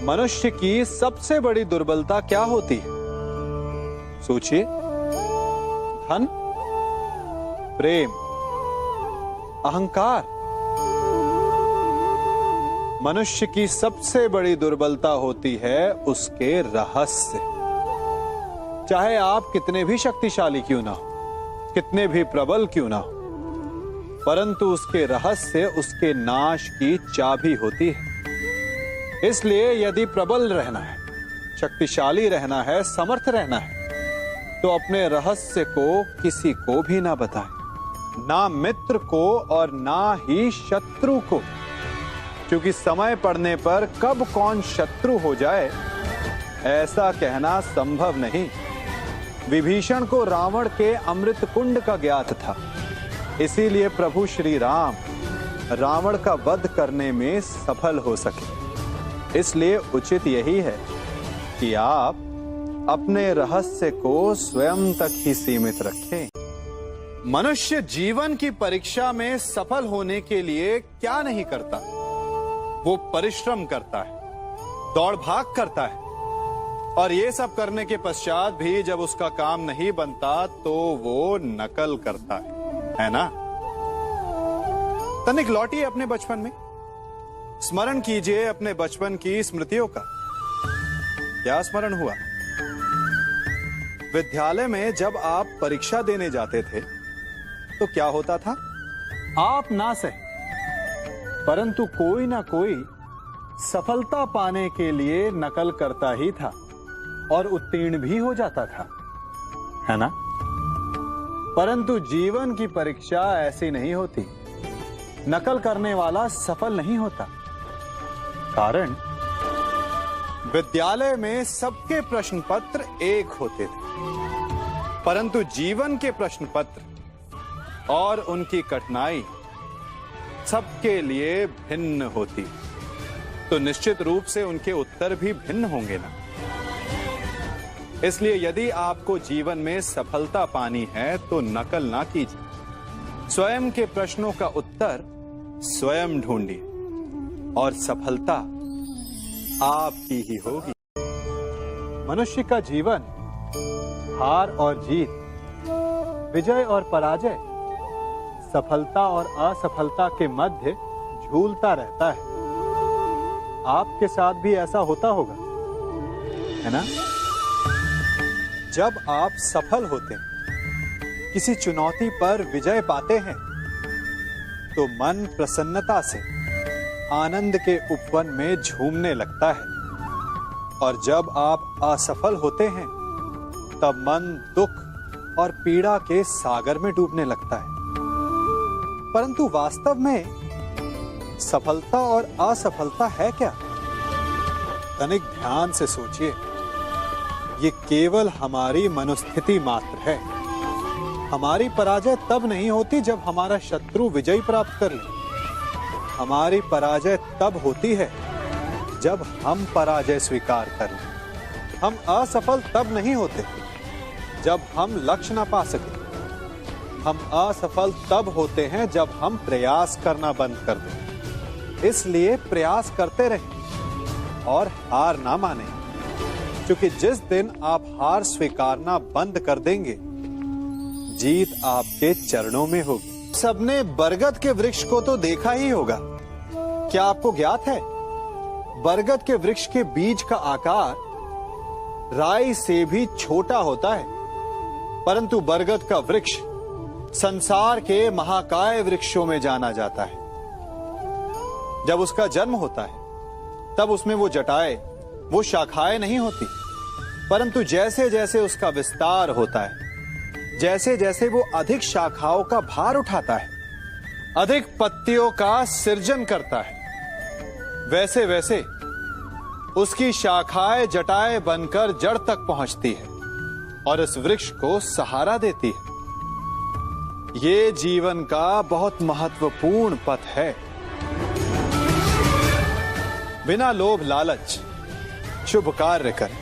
मनुष्य की सबसे बड़ी दुर्बलता क्या होती है? सोचिए। धन, प्रेम, अहंकार। मनुष्य की सबसे बड़ी दुर्बलता होती है उसके रहस्य। चाहे आप कितने भी शक्तिशाली क्यों ना हो, कितने भी प्रबल क्यों ना हो, परंतु उसके रहस्य उसके नाश की चाबी होती है। इसलिए यदि प्रबल रहना है, शक्तिशाली रहना है, समर्थ रहना है, तो अपने रहस्य को किसी को भी ना बताएं, ना मित्र को और ना ही शत्रु को, क्योंकि समय पड़ने पर कब कौन शत्रु हो जाए ऐसा कहना संभव नहीं। विभीषण को रावण के अमृत कुंड का ज्ञात था, इसीलिए प्रभु श्री राम रावण का वध करने में सफल हो सके। इसलिए उचित यही है कि आप अपने रहस्य को स्वयं तक ही सीमित रखें। मनुष्य जीवन की परीक्षा में सफल होने के लिए क्या नहीं करता? वो परिश्रम करता है, दौड़ भाग करता है, और ये सब करने के पश्चात भी जब उसका काम नहीं बनता तो वो नकल करता है ना? तनिक लौटिए अपने बचपन में, स्मरण कीजिए अपने बचपन की स्मृतियों का। क्या स्मरण हुआ? विद्यालय में जब आप परीक्षा देने जाते थे तो क्या होता था? आप ना सहे, परंतु कोई ना कोई सफलता पाने के लिए नकल करता ही था और उत्तीर्ण भी हो जाता था, है ना? परंतु जीवन की परीक्षा ऐसी नहीं होती। नकल करने वाला सफल नहीं होता। कारण विद्यालय में सबके प्रश्न पत्र एक होते थे, परंतु जीवन के प्रश्न पत्र और उनकी कठिनाई सबके लिए भिन्न होती, तो निश्चित रूप से उनके उत्तर भी भिन्न होंगे ना। इसलिए यदि आपको जीवन में सफलता पानी है तो नकल ना कीजिए, स्वयं के प्रश्नों का उत्तर स्वयं ढूंढिए और सफलता आपकी ही होगी। मनुष्य का जीवन हार और जीत, विजय और पराजय, सफलता और असफलता के मध्य झूलता रहता है। आपके साथ भी ऐसा होता होगा, है ना? जब आप सफल होते हैं, किसी चुनौती पर विजय पाते हैं, तो मन प्रसन्नता से आनंद के उपवन में झूमने लगता है, और जब आप असफल होते हैं तब मन दुख और पीड़ा के सागर में डूबने लगता है। परंतु वास्तव में सफलता और असफलता है क्या? तनिक ध्यान से सोचिए। ये केवल हमारी मनोस्थिति मात्र है। हमारी पराजय तब नहीं होती जब हमारा शत्रु विजय प्राप्त कर ले। हमारी पराजय तब होती है जब हम पराजय स्वीकार कर लें। हम असफल तब नहीं होते जब हम लक्ष्य ना पा सके। हम असफल तब होते हैं जब हम प्रयास करना बंद कर दें। इसलिए प्रयास करते रहें और हार ना माने, क्योंकि जिस दिन आप हार स्वीकारना बंद कर देंगे, जीत आपके चरणों में होगी। सबने बरगद के वृक्ष को तो देखा ही होगा। क्या आपको ज्ञात है, बरगद के वृक्ष के बीज का आकार राई से भी छोटा होता है, परंतु बरगद का वृक्ष संसार के महाकाय वृक्षों में जाना जाता है। जब उसका जन्म होता है तब उसमें वो जटाएं, वो शाखाएं नहीं होती, परंतु जैसे जैसे उसका विस्तार होता है, जैसे जैसे वो अधिक शाखाओं का भार उठाता है, अधिक पत्तियों का सृजन करता है, वैसे वैसे उसकी शाखाएं जटाएं बनकर जड़ तक पहुंचती है और इस वृक्ष को सहारा देती है। ये जीवन का बहुत महत्वपूर्ण पथ है। बिना लोभ लालच शुभ कार्य करें,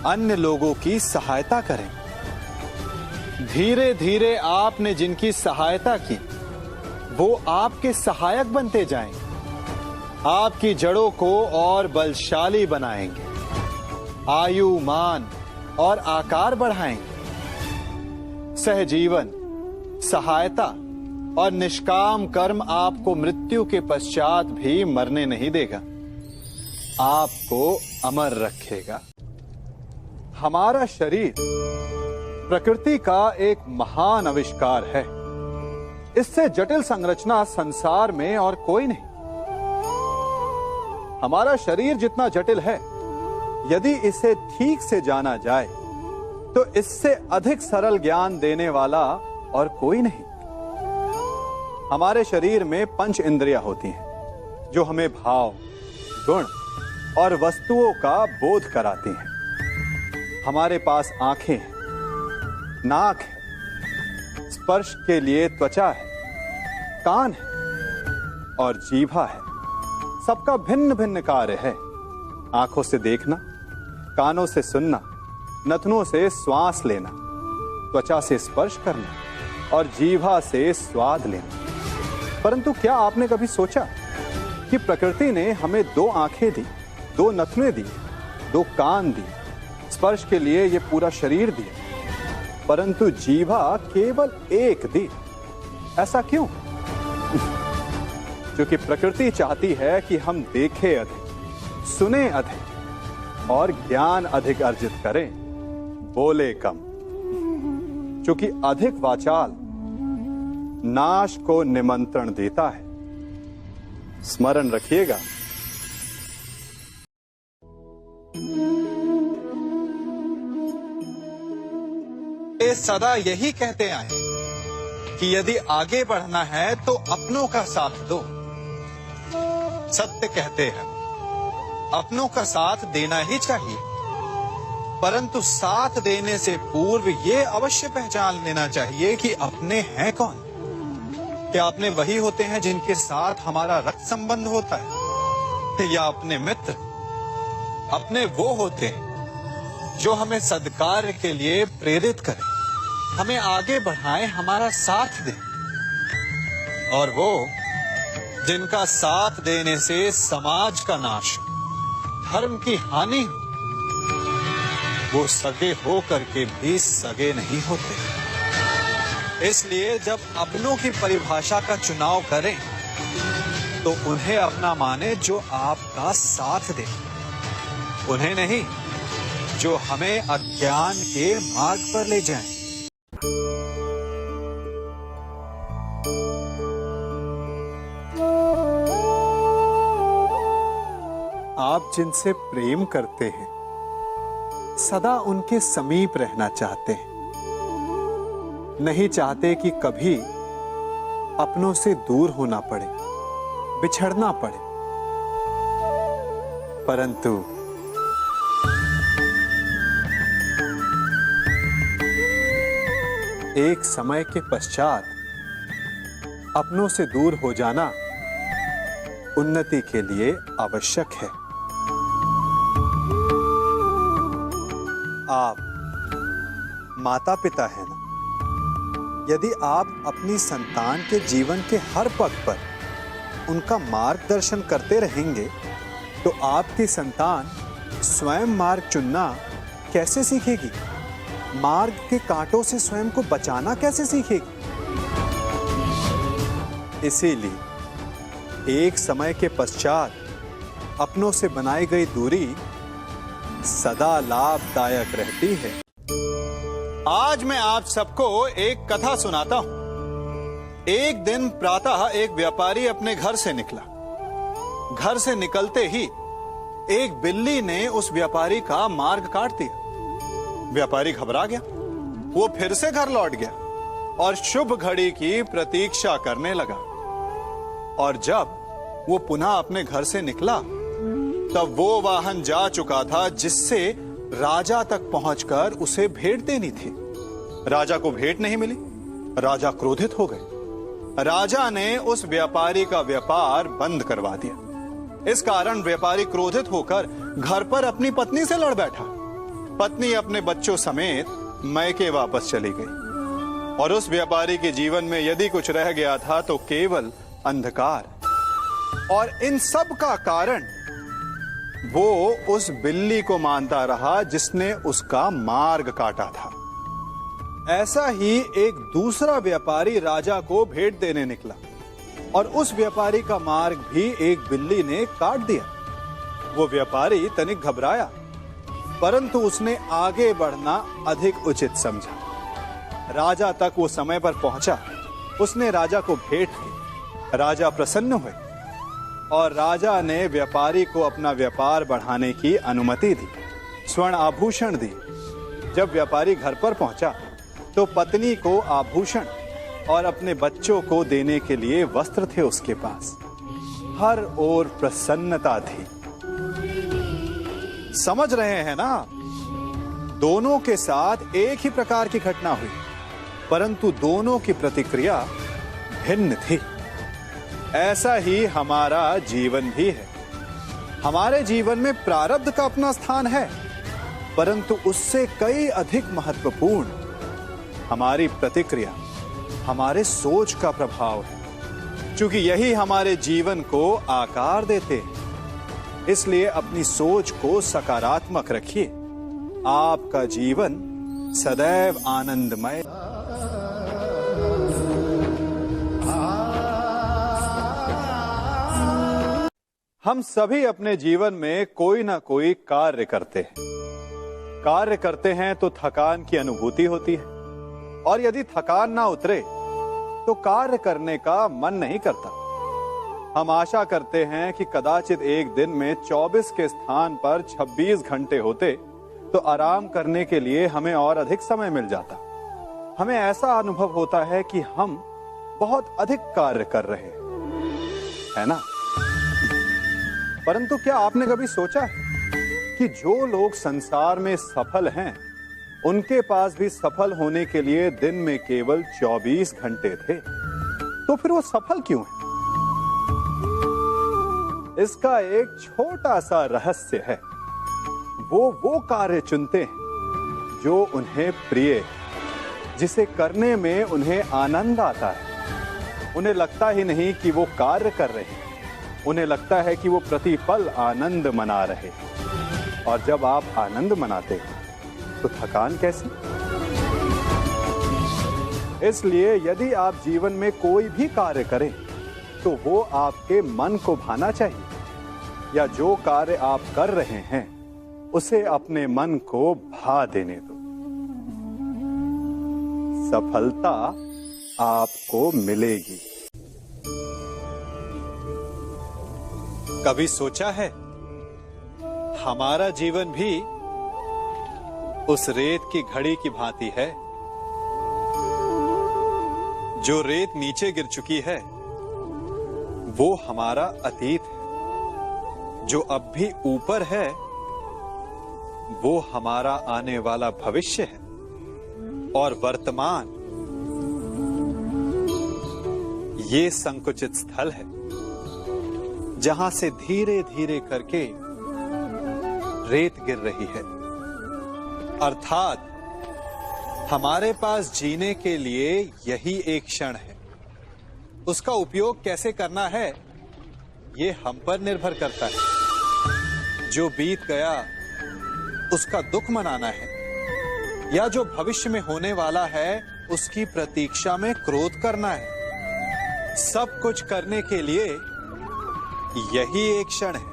अन्य लोगों की सहायता करें। धीरे धीरे आपने जिनकी सहायता की वो आपके सहायक बनते जाएं। आपकी जड़ों को और बलशाली बनाएंगे, आयु, मान और आकार बढ़ाएंगे। सहजीवन, सहायता और निष्काम कर्म आपको मृत्यु के पश्चात भी मरने नहीं देगा, आपको अमर रखेगा। हमारा शरीर प्रकृति का एक महान आविष्कार है। इससे जटिल संरचना संसार में और कोई नहीं। हमारा शरीर जितना जटिल है, यदि इसे ठीक से जाना जाए तो इससे अधिक सरल ज्ञान देने वाला और कोई नहीं। हमारे शरीर में 5 इंद्रियां होती हैं जो हमें भाव, गुण और वस्तुओं का बोध कराती हैं। हमारे पास आंखें हैं, नाक है, स्पर्श के लिए त्वचा है, कान है और जीभा है। सबका भिन्न भिन्न कार्य है। आंखों से देखना, कानों से सुनना, नथनों से श्वास लेना, त्वचा से स्पर्श करना और जीभा से स्वाद लेना। परंतु क्या आपने कभी सोचा कि प्रकृति ने हमें 2 आंखें दी, 2 नथने दी, 2 कान दी, स्पर्श के लिए ये पूरा शरीर दिया, परंतु जीभा केवल 1 दी? ऐसा क्यों? क्योंकि प्रकृति चाहती है कि हम देखें अधिक, सुने अधिक और ज्ञान अधिक अर्जित करें, बोले कम। क्योंकि अधिक वाचाल नाश को निमंत्रण देता है। स्मरण रखिएगा। ये सदा यही कहते आए कि यदि आगे बढ़ना है तो अपनों का साथ दो। सत्य कहते हैं, अपनों का साथ देना ही चाहिए, परंतु साथ देने से पूर्व ये अवश्य पहचान लेना चाहिए कि अपने हैं कौन। क्या अपने वही होते हैं जिनके साथ हमारा रक्त संबंध होता है, या अपने मित्र? अपने वो होते हैं जो हमें सद्कार्य के लिए प्रेरित करें, हमें आगे बढ़ाएं, हमारा साथ दें। और वो जिनका साथ देने से समाज का नाश, धर्म की हानि हो, वो सगे हो करके भी सगे नहीं होते। इसलिए जब अपनों की परिभाषा का चुनाव करें तो उन्हें अपना माने जो आपका साथ दे, उन्हें नहीं जो हमें अज्ञान के मार्ग पर ले जाएं। आप जिनसे प्रेम करते हैं, सदा उनके समीप रहना चाहते हैं, नहीं चाहते कि कभी अपनों से दूर होना पड़े, बिछड़ना पड़े। परंतु एक समय के पश्चात अपनों से दूर हो जाना उन्नति के लिए आवश्यक है। आप माता पिता हैं ना? यदि आप अपनी संतान के जीवन के हर पग पर उनका मार्गदर्शन करते रहेंगे तो आपकी संतान स्वयं मार्ग चुनना कैसे सीखेगी? मार्ग के कांटों से स्वयं को बचाना कैसे सीखेगी? इसीलिए एक समय के पश्चात अपनों से बनाई गई दूरी सदा लाभदायक रहती है। आज मैं आप सबको एक कथा सुनाता हूं। एक दिन प्रातः एक व्यापारी अपने घर से निकला। घर से निकलते ही एक बिल्ली ने उस व्यापारी का मार्ग काट दिया। व्यापारी घबरा गया। वो फिर से घर लौट गया और शुभ घड़ी की प्रतीक्षा करने लगा। और जब वो पुनः अपने घर से निकला तब वो वाहन जा चुका था जिससे राजा तक पहुंचकर उसे भेंट देनी थी। राजा को भेंट नहीं मिली। राजा क्रोधित हो गए। राजा ने उस व्यापारी का व्यापार बंद करवा दिया। इस कारण व्यापारी क्रोधित होकर घर पर अपनी पत्नी से लड़ बैठा। पत्नी अपने बच्चों समेत मैके वापस चली गई और उस व्यापारी के जीवन में यदि कुछ रह गया था तो केवल अंधकार, और इन सब का कारण वो उस बिल्ली को मानता रहा जिसने उसका मार्ग काटा था। ऐसा ही एक दूसरा व्यापारी राजा को भेंट देने निकला और उस व्यापारी का मार्ग भी एक बिल्ली ने काट दिया। वो व्यापारी तनिक घबराया, परंतु उसने आगे बढ़ना अधिक उचित समझा। राजा तक वो समय पर पहुंचा। उसने राजा को भेंट दी। राजा प्रसन्न हुए और राजा ने व्यापारी को अपना व्यापार बढ़ाने की अनुमति दी, स्वर्ण आभूषण दी। जब व्यापारी घर पर पहुंचा तो पत्नी को आभूषण और अपने बच्चों को देने के लिए वस्त्र थे उसके पास। हर ओर प्रसन्नता थी। समझ रहे हैं ना? दोनों के साथ एक ही प्रकार की घटना हुई, परंतु दोनों की प्रतिक्रिया भिन्न थी। ऐसा ही हमारा जीवन भी है। हमारे जीवन में प्रारब्ध का अपना स्थान है, परंतु उससे कई अधिक महत्वपूर्ण हमारी प्रतिक्रिया, हमारे सोच का प्रभाव है, क्योंकि यही हमारे जीवन को आकार देते हैं। इसलिए अपनी सोच को सकारात्मक रखिए। आपका जीवन सदैव आनंदमय। हम सभी अपने जीवन में कोई ना कोई कार्य करते हैं। कार्य करते हैं तो थकान की अनुभूति होती है, और यदि थकान ना उतरे तो कार्य करने का मन नहीं करता। हम आशा करते हैं कि कदाचित एक दिन में 24 के स्थान पर 26 घंटे होते तो आराम करने के लिए हमें और अधिक समय मिल जाता। हमें ऐसा अनुभव होता है कि हम बहुत अधिक कार्य कर रहे हैं, है ना? परंतु क्या आपने कभी सोचा है कि जो लोग संसार में सफल हैं, उनके पास भी सफल होने के लिए दिन में केवल 24 घंटे थे? तो फिर वो सफल क्यों हैं? इसका एक छोटा सा रहस्य है। वो कार्य चुनते हैं जो उन्हें प्रिय है, जिसे करने में उन्हें आनंद आता है। उन्हें लगता ही नहीं कि वो कार्य कर रहे हैं, उन्हें लगता है कि वो प्रतिपल आनंद मना रहे हैं। और जब आप आनंद मनाते हैं तो थकान कैसी? इसलिए यदि आप जीवन में कोई भी कार्य करें तो वो आपके मन को भाना चाहिए, या जो कार्य आप कर रहे हैं उसे अपने मन को भा देने दो। सफलता आपको मिलेगी। कभी सोचा है हमारा जीवन भी उस रेत की घड़ी की भांति है? जो रेत नीचे गिर चुकी है वो हमारा अतीत है, जो अब भी ऊपर है वो हमारा आने वाला भविष्य है, और वर्तमान ये संकुचित स्थल है जहां से धीरे धीरे करके रेत गिर रही है। अर्थात हमारे पास जीने के लिए यही एक क्षण है। उसका उपयोग कैसे करना है ये हम पर निर्भर करता है। जो बीत गया उसका दुख मनाना है, या जो भविष्य में होने वाला है उसकी प्रतीक्षा में क्रोध करना है। सब कुछ करने के लिए यही एक क्षण है।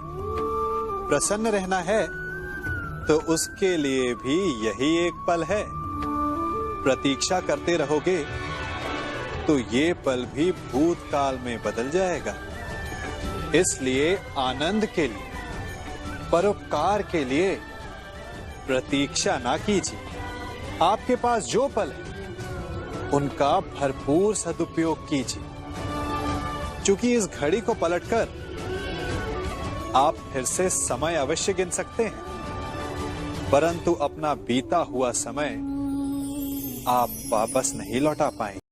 प्रसन्न रहना है तो उसके लिए भी यही एक पल है। प्रतीक्षा करते रहोगे तो ये पल भी भूतकाल में बदल जाएगा। इसलिए आनंद के लिए, परोपकार के लिए प्रतीक्षा ना कीजिए। आपके पास जो पल है उनका भरपूर सदुपयोग कीजिए, क्योंकि इस घड़ी को पलटकर आप फिर से समय अवश्य गिन सकते हैं, परंतु अपना बीता हुआ समय आप वापस नहीं लौटा पाएंगे।